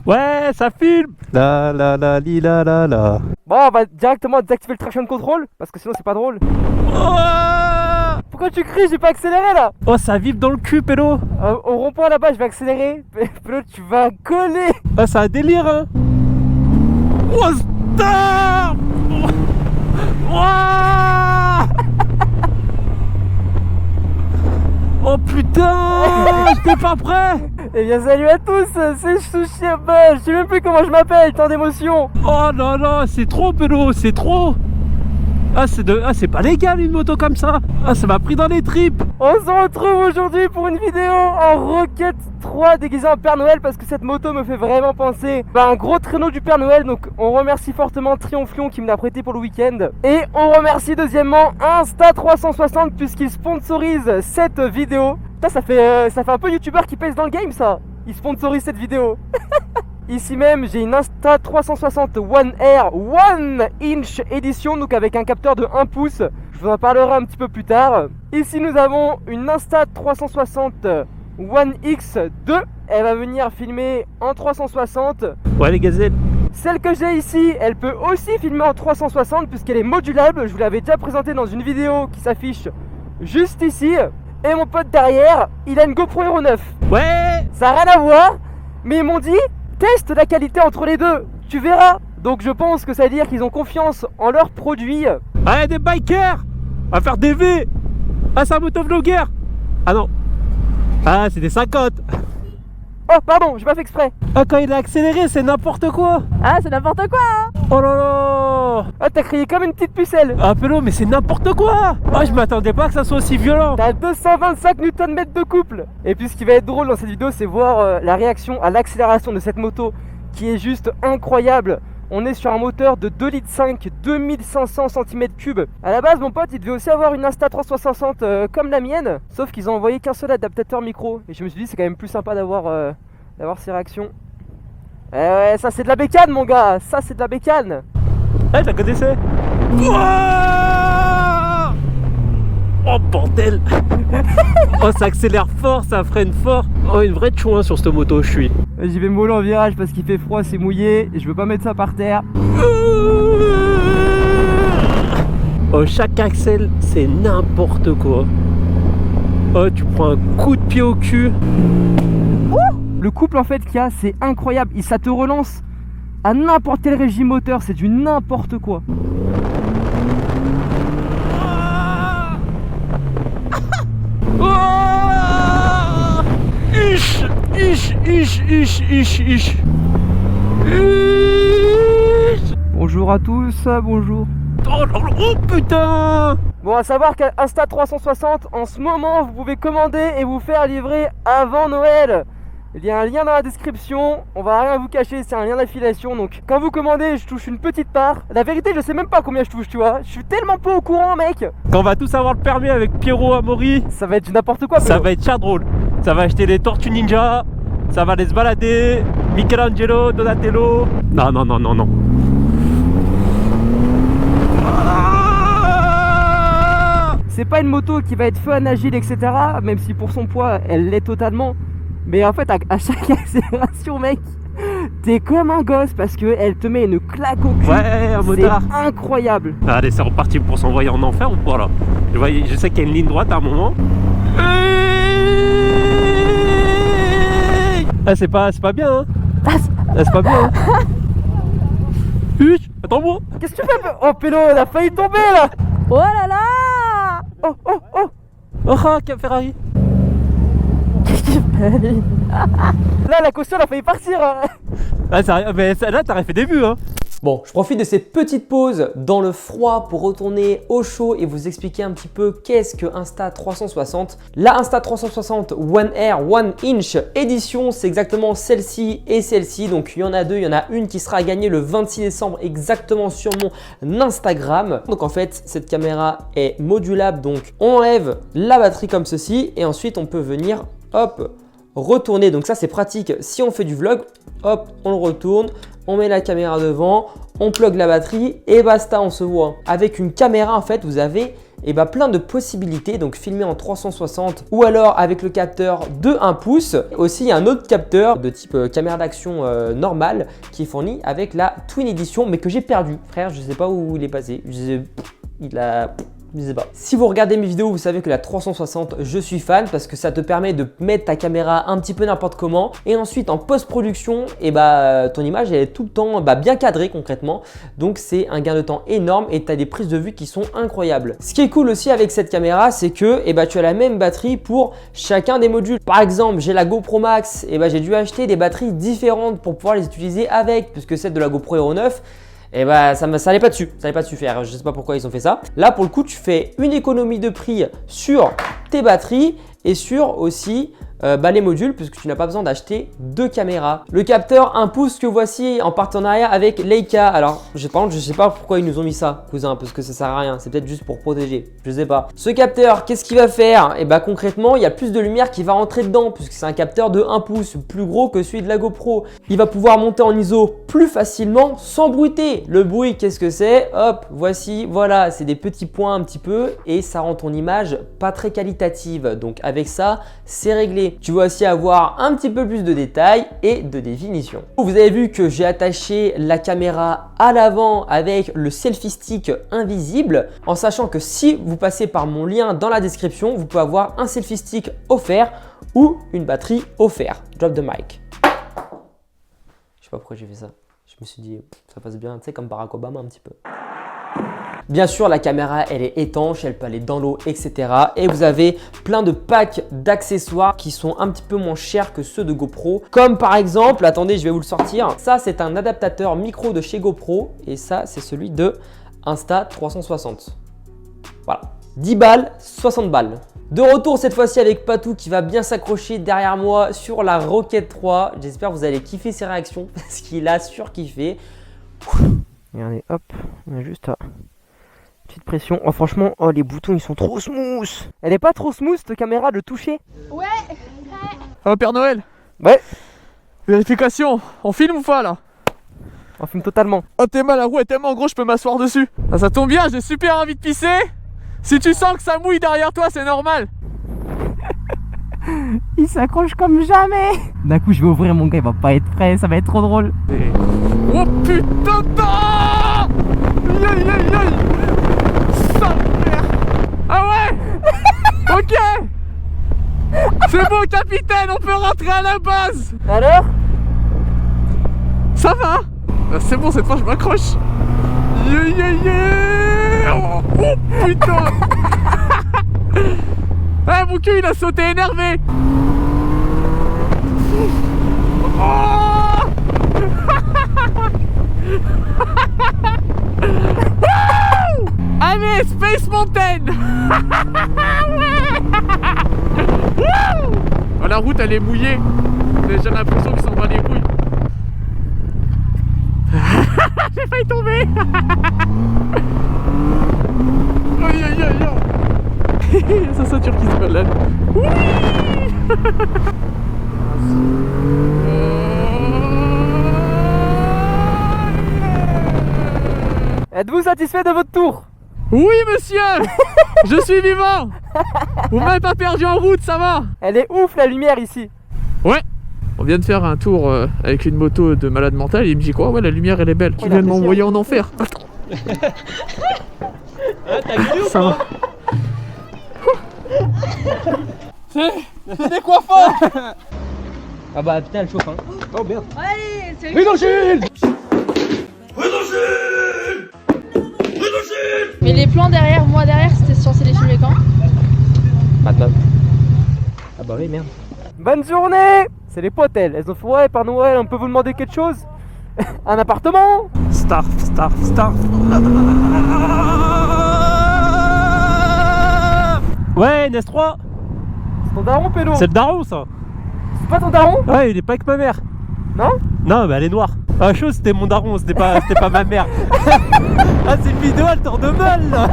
Ouais, ça filme. La la la li la la la. Bon, on va directement désactiver le traction control parce que sinon c'est pas drôle. Oh, Pourquoi tu cries? J'ai pas accéléré là. oh, ça vibre dans le cul, Pélo. Au rond-point là-bas, je vais accélérer. Pélo, tu vas coller. Ah, c'est un délire, hein. Oh, stop. Oh, oh putain, j'étais pas prêt. Eh bien salut à tous, c'est Sushi. Je sais même plus comment je m'appelle, tant d'émotions. Oh non, non, c'est trop, Pélo, c'est trop. Ah, c'est pas légal une moto comme ça. Ah, ça m'a pris dans les tripes. On se retrouve aujourd'hui pour une vidéo en Rocket 3 déguisée en Père Noël parce que cette moto me fait vraiment penser à un gros traîneau du Père Noël. Donc on remercie fortement Triomphlion qui me l'a prêté pour le week-end. Et on remercie deuxièmement Insta360 puisqu'il sponsorise cette vidéo. Putain, ça fait un peu youtubeur qui pèse dans le game ça. Il sponsorise cette vidéo. Ici même, j'ai une Insta360 One Air 1 inch édition, donc avec un capteur de 1 pouce. Je vous en parlerai un petit peu plus tard. Ici, nous avons une Insta360 One X2. Elle va venir filmer en 360. Ouais, les gazelles. Celle que j'ai ici, elle peut aussi filmer en 360 puisqu'elle est modulable. Je vous l'avais déjà présentée dans une vidéo qui s'affiche juste ici. Et mon pote derrière, il a une GoPro Hero 9. Ouais. Ça n'a rien à voir, mais ils m'ont dit teste la qualité entre les deux, tu verras. Donc je pense que ça veut dire qu'ils ont confiance en leurs produits. Ah, des bikers. On va faire des V. Ah, c'est un motovlogueur. Ah non. Ah, c'est des 50. Oh pardon, j'ai pas fait exprès. Ah, quand il a accéléré, c'est n'importe quoi. Ah c'est n'importe quoi hein. Oh là là. Ah t'as crié comme une petite pucelle. Ah, Pélo, mais c'est n'importe quoi. Ah, je m'attendais pas que ça soit aussi violent. T'as 225 Nm de couple. Et puis ce qui va être drôle dans cette vidéo, c'est voir la réaction à l'accélération de cette moto qui est juste incroyable. On est sur un moteur de 2,5 litres, 2500 cm3. À la base, mon pote, il devait aussi avoir une Insta360 comme la mienne. Sauf qu'ils ont envoyé qu'un seul adaptateur micro. Et je me suis dit, c'est quand même plus sympa d'avoir ces réactions. Eh ouais, ça c'est de la bécane, mon gars. Ça c'est de la bécane. Ah, je la connaissais. Oh bordel. Oh, ça accélère fort, ça freine fort. Oh, une vraie chouin sur cette moto, je suis. J'y vais mollo en virage parce qu'il fait froid, c'est mouillé. Et je veux pas mettre ça par terre. Oh, chaque axel, c'est n'importe quoi. Oh, tu prends un coup de pied au cul. Le couple en fait qu'il y a, c'est incroyable. Ça te relance à n'importe quel régime moteur, c'est du n'importe quoi. Ish, ish, ish, ish, ish, ish. Bonjour à tous, bonjour. Oh putain. Bon, à savoir qu'à Insta360, en ce moment, vous pouvez commander et vous faire livrer avant Noël. Il y a un lien dans la description, on va rien vous cacher, c'est un lien d'affiliation. Donc quand vous commandez, je touche une petite part. La vérité, je sais même pas combien je touche, tu vois. Je suis tellement pas au courant, mec. Quand on va tous avoir le permis avec Pierrot Amaury, ça va être du n'importe quoi. Ça va être cher drôle. Ça va acheter les Tortues Ninja, ça va aller se balader, Michelangelo, Donatello. Non, non, non, non, non. C'est pas une moto qui va être fun, agile, etc. Même si pour son poids, elle l'est totalement. Mais en fait, à chaque accélération, mec, t'es comme un gosse parce qu'elle te met une claque au cul. Ouais, un motard. C'est incroyable. Allez, c'est reparti pour s'envoyer en enfer ou pas là? Je sais qu'il y a une ligne droite à un moment. Ah, c'est pas bien, hein? Ah, c'est pas bien, hein? Attends-moi. Qu'est-ce que tu fais? Oh, Pélo, elle a failli tomber là. Oh là là. Oh, oh, oh. Oh, quel Ferrari. Là, la caution, elle a failli partir. Hein. Ah, mais là, t'aurais fait des vues, hein. Bon, je profite de ces petites pauses dans le froid pour retourner au chaud et vous expliquer un petit peu qu'est-ce que Insta360. La Insta360 One Air 1 inch édition, c'est exactement celle-ci et celle-ci. Donc il y en a deux, il y en a une qui sera à gagner le 26 décembre exactement sur mon Instagram. Donc en fait, cette caméra est modulable, donc on enlève la batterie comme ceci et ensuite on peut venir, hop, retourner. Donc ça c'est pratique si on fait du vlog. Hop, on le retourne, on met la caméra devant, on plug la batterie et basta, on se voit. Avec une caméra en fait, vous avez et bah plein de possibilités, donc filmer en 360 ou alors avec le capteur de 1 pouce. Aussi, il y a un autre capteur de type caméra d'action normale qui est fourni avec la Twin Edition, mais que j'ai perdu, frère. Je sais pas où il est passé. Je sais pas. Si vous regardez mes vidéos, vous savez que la 360, je suis fan parce que ça te permet de mettre ta caméra un petit peu n'importe comment et ensuite en post-production, et bah ton image elle est tout le temps bien cadrée concrètement. Donc c'est un gain de temps énorme et tu as des prises de vue qui sont incroyables. Ce qui est cool aussi avec cette caméra, c'est que tu as la même batterie pour chacun des modules. Par exemple, j'ai la GoPro Max, j'ai dû acheter des batteries différentes pour pouvoir les utiliser avec, puisque celle de la GoPro Hero 9, et ça allait pas dessus, faire. Je sais pas pourquoi ils ont fait ça. Là pour le coup, tu fais une économie de prix sur tes batteries et sur aussi les modules, puisque tu n'as pas besoin d'acheter 2 caméras. Le capteur 1 pouce que voici en partenariat avec Leica. Alors par contre je sais pas pourquoi ils nous ont mis ça, cousin, parce que ça sert à rien. C'est peut-être juste pour protéger, je sais pas. Ce capteur, qu'est-ce qu'il va faire? Concrètement, il y a plus de lumière qui va rentrer dedans, puisque c'est un capteur de 1 pouce, plus gros que celui de la GoPro. Il va pouvoir monter en ISO plus facilement sans bruiter. Le bruit, qu'est-ce que c'est? Hop, voici, voilà, c'est des petits points un petit peu et ça rend ton image pas très qualitative. Donc avec ça, c'est réglé. Tu vas aussi avoir un petit peu plus de détails et de définition. Vous avez vu que j'ai attaché la caméra à l'avant avec le selfie stick invisible, en sachant que si vous passez par mon lien dans la description, vous pouvez avoir un selfie stick offert ou une batterie offerte. Drop the mic. Je sais pas pourquoi j'ai fait ça. Je me suis dit, ça passe bien, tu sais, comme Barack Obama un petit peu. Bien sûr, la caméra, elle est étanche, elle peut aller dans l'eau, etc. Et vous avez plein de packs d'accessoires qui sont un petit peu moins chers que ceux de GoPro. Comme par exemple, attendez, je vais vous le sortir. Ça, c'est un adaptateur micro de chez GoPro. Et ça, c'est celui de Insta360. Voilà. 10 balles, 60 balles. De retour cette fois-ci avec Patou qui va bien s'accrocher derrière moi sur la Rocket 3. J'espère que vous allez kiffer ses réactions parce qu'il a surkiffé. Regardez, hop, on a juste à... Petite pression. Oh franchement, oh les boutons ils sont trop smooth. Elle est pas trop smooth cette caméra de toucher? Ouais. Oh Père Noël. Ouais. Vérification, on filme ou pas là? On filme totalement. Oh t'es mal, la roue est tellement gros je peux m'asseoir dessus. Ah, ça tombe bien, j'ai super envie de pisser. Si tu sens que ça mouille derrière toi, c'est normal. Il s'accroche comme jamais. D'un coup je vais ouvrir mon gars, il va pas être prêt, ça va être trop drôle. Oh putain de... Aïe aïe aïe aïe. Ah ouais. Ok. C'est bon capitaine, on peut rentrer à la base. Alors? Ça va. C'est bon, cette fois je m'accroche. Yeah, yeah, yeah. Oh putain. Ah mon cul il a sauté énervé. Oh. Allez, Space Mountain. Oh, la route elle est mouillée. J'ai l'impression qu'ils s'en bat les couilles. J'ai failli tomber. Aïe aïe aïe aïe. Sa ceinture qui se balade. Oui. Êtes-vous satisfait de votre tour? Oui monsieur. Je suis vivant. Vous m'avez pas perdu en route, ça va? Elle est ouf la lumière ici. Ouais. On vient de faire un tour avec une moto de malade mental et il me dit quoi? Ouais, la lumière elle est belle. Il vient de m'envoyer en enfer. Attends. Ça va. C'est des coiffeurs. Ah bah putain, elle chauffe hein. Oh merde. Allez, c'est Mais les plans derrière, moi derrière, c'était censé les filmer quand? Maintenant. Ah bah oui, merde. Bonne journée. C'est les potes elles ont fait ouais Père Noël, on peut vous demander quelque chose? Un appartement? Starf. Ouais, NS3. C'est ton daron pélo? C'est le daron ça. C'est pas ton daron? Ouais, il est pas avec ma mère. Non? Non, mais elle est noire. Ah, chose, c'était mon daron, c'était pas ma mère. Ah, cette vidéo, elle tourne de mal là.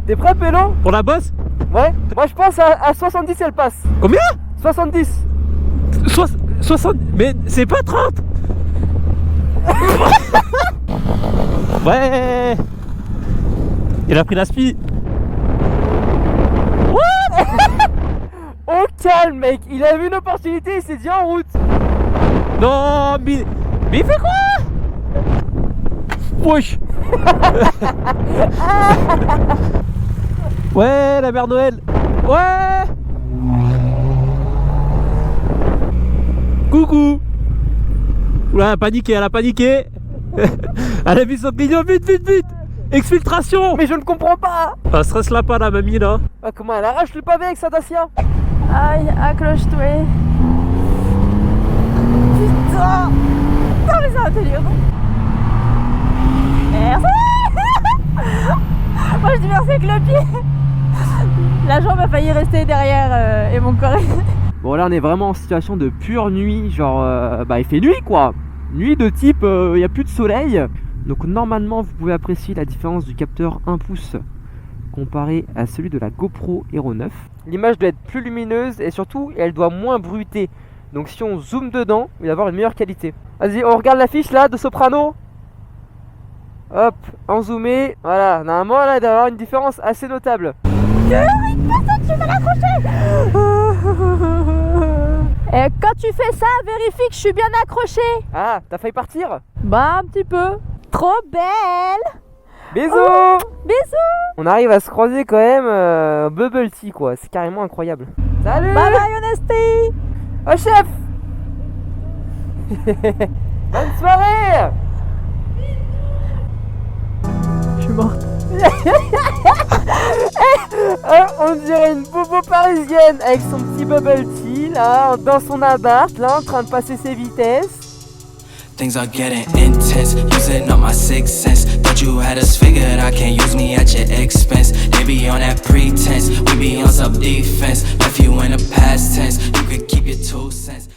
T'es prêt pélo? Pour la bosse? Ouais. Moi je pense à 70 elle passe. Combien? 70. 60. Mais c'est pas 30. Ouais. Il a pris la spi. Au calme mec, il a vu une opportunité, il s'est dit en route. Non, mais il fait quoi? Wesh. Ouais, la mère Noël. Ouais. Coucou. Oula, elle a paniqué, elle a paniqué. Elle a mis son clignot, vite, vite, vite. Exfiltration. Mais je ne comprends pas. Ah, stresse là pas la mamie là. Ah, comment elle arrache le pavé avec sa Dacia. Aïe, accroche-toi. Putain. Non mais ça va te dire. Merci. Moi je dis merci avec le pied. La jambe a failli rester derrière et mon corps. Bon là on est vraiment en situation de pure nuit, genre il fait nuit quoi. Nuit de type il n'y a plus de soleil. Donc normalement vous pouvez apprécier la différence du capteur 1 pouce comparé à celui de la GoPro Hero 9. L'image doit être plus lumineuse et surtout elle doit moins bruiter. Donc si on zoome dedans, il va avoir une meilleure qualité. Vas-y, on regarde l'affiche là de Soprano. Hop, en zoomé, voilà, normalement là il doit y avoir une différence assez notable. Et quand tu fais ça, vérifie que je suis bien accrochée. Ah, t'as failli partir? Bah un petit peu. Trop belle. Bisous. Oh, bisous. On arrive à se croiser quand même Bubble Tea quoi, c'est carrément incroyable. Salut. Bye bye Honesty. Oh chef. Bonne soirée. Je suis morte. On dirait une bobo parisienne avec son petit bubble tea là, dans son appart là, en train de passer ses vitesses. Things are getting intense, using up my sixth sense. Thought you had us figured, I can't use me at your expense. They be on that pretense, we be on some defense. Left you in the past tense, you could keep your 2 cents.